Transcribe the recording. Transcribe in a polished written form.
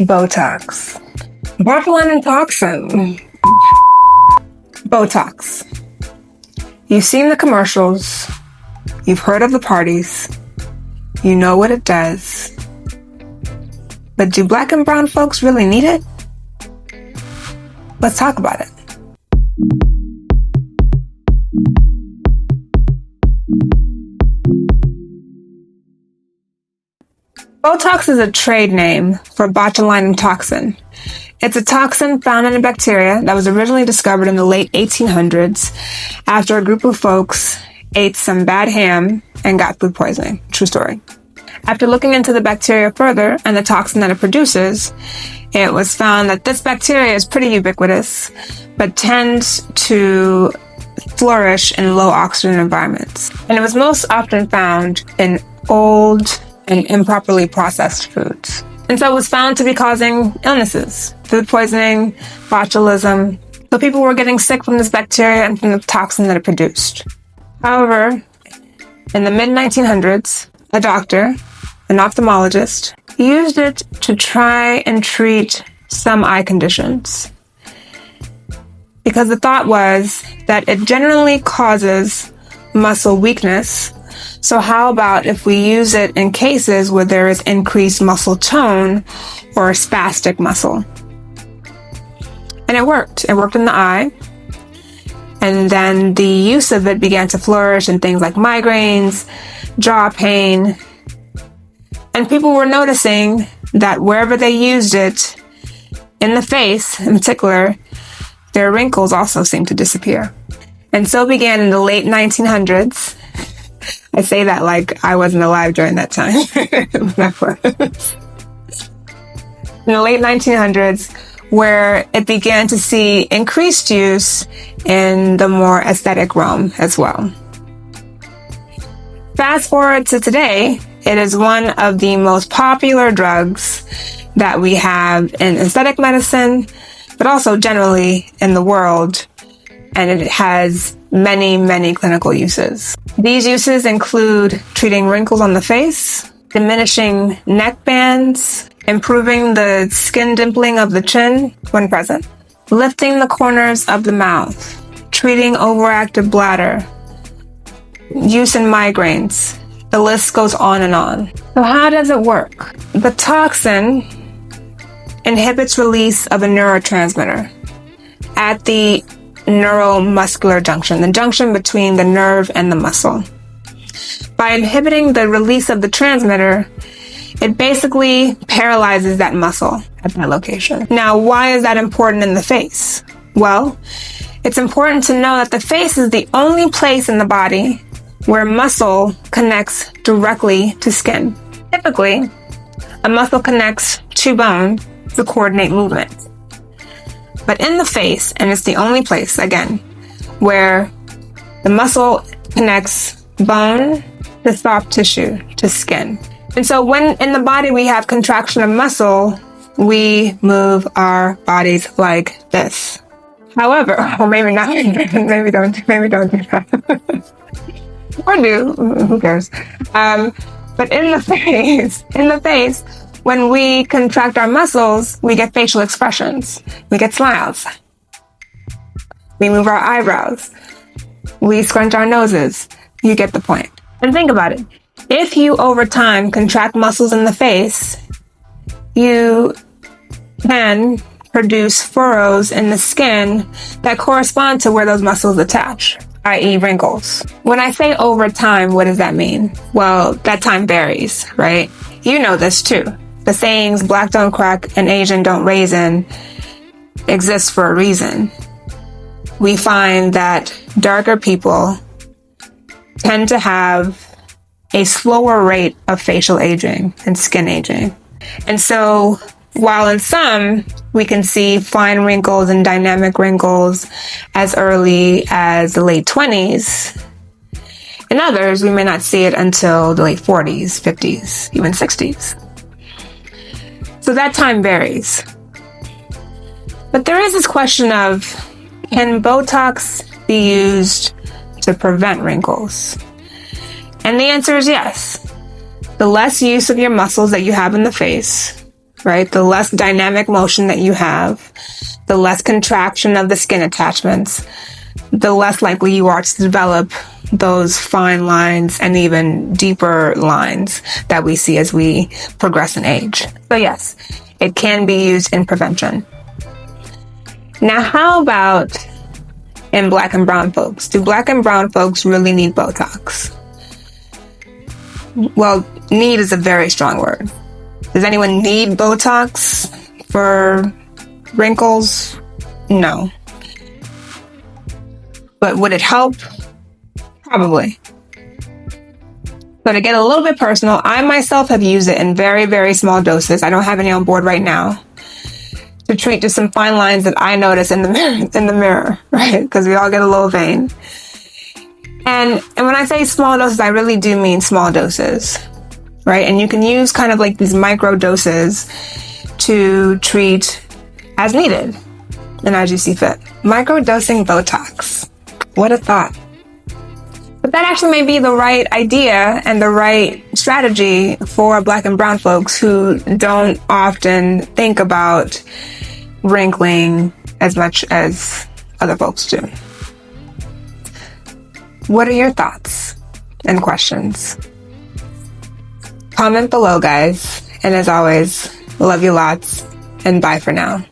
Botox. Botulinum toxin. Botox. You've seen the commercials. You've heard of the parties. You know what it does. But do black and brown folks really need it? Let's talk about it. Botox is a trade name for botulinum toxin. It's a toxin found in a bacteria that was originally discovered in the late 1800s after a group of folks ate some bad ham and got food poisoning. True story. After looking into the bacteria further and the toxin that it produces, it was found that this bacteria is pretty ubiquitous, but tends to flourish in low oxygen environments. And it was most often found in old and improperly processed foods. And so it was found to be causing illnesses, food poisoning, botulism. So people were getting sick from this bacteria and from the toxin that it produced. However, in the mid-1900s, a doctor, an ophthalmologist, used it to try and treat some eye conditions. Because the thought was that it generally causes muscle weakness. So how about if we use it in cases where there is increased muscle tone or spastic muscle? And it worked. It worked in the eye. And then the use of it began to flourish in things like migraines, jaw pain. And people were noticing that wherever they used it, in the face in particular, their wrinkles also seemed to disappear. And so began in the late 1900s. I say that like I wasn't alive during that time. In the late 1900s, where it began to see increased use in the more aesthetic realm as well. Fast forward to today, it is one of the most popular drugs that we have in aesthetic medicine, but also generally in the world, and it has many, many clinical uses. These uses include treating wrinkles on the face, diminishing neck bands, improving the skin dimpling of the chin when present, lifting the corners of the mouth, treating overactive bladder, use in migraines. The list goes on and on. So how does it work? The toxin inhibits release of a neurotransmitter at the neuromuscular junction, the junction between the nerve and the muscle. By inhibiting the release of the transmitter, it basically paralyzes that muscle at that location. Now, why is that important in the face? Well, it's important to know that the face is the only place in the body where muscle connects directly to skin. Typically, a muscle connects to bone to coordinate movement. But in the face, and it's the only place, again, where the muscle connects bone to soft tissue, to skin. And so when in the body we have contraction of muscle, we move our bodies like this. However, or maybe not, maybe don't do that. Or do, who cares? But in the face, when we contract our muscles, we get facial expressions. We get smiles. We move our eyebrows. We scrunch our noses. You get the point. And think about it. If you, over time, contract muscles in the face, you can produce furrows in the skin that correspond to where those muscles attach, i.e. wrinkles. When I say over time, what does that mean? Well, that time varies, right? You know this too. The sayings, black don't crack and Asian don't raisin, exist for a reason. We find that darker people tend to have a slower rate of facial aging and skin aging. And so while in some, we can see fine wrinkles and dynamic wrinkles as early as the late 20s, in others, we may not see it until the late 40s, 50s, even 60s. So that time varies. But there is this question of, can Botox be used to prevent wrinkles? And the answer is yes. The less use of your muscles that you have in the face, right? The less dynamic motion that you have, the less contraction of the skin attachments, the less likely you are to develop those fine lines and even deeper lines that we see as we progress in age. So yes, it can be used in prevention. Now, how about in Black and brown folks? Do Black and brown folks really need Botox? Well, need is a very strong word. Does anyone need Botox for wrinkles? No. But would it help? Probably. So to get a little bit personal, I myself have used it in very, very small doses. I don't have any on board right now, to treat just some fine lines that I notice in the mirror, right? Because we all get a little vain. And when I say small doses, I really do mean small doses, right? And you can use kind of like these micro doses to treat as needed and as you see fit. Microdosing Botox. What a thought. But that actually may be the right idea and the right strategy for Black and brown folks who don't often think about wrinkling as much as other folks do. What are your thoughts and questions? Comment below, guys. And as always, love you lots, and bye for now.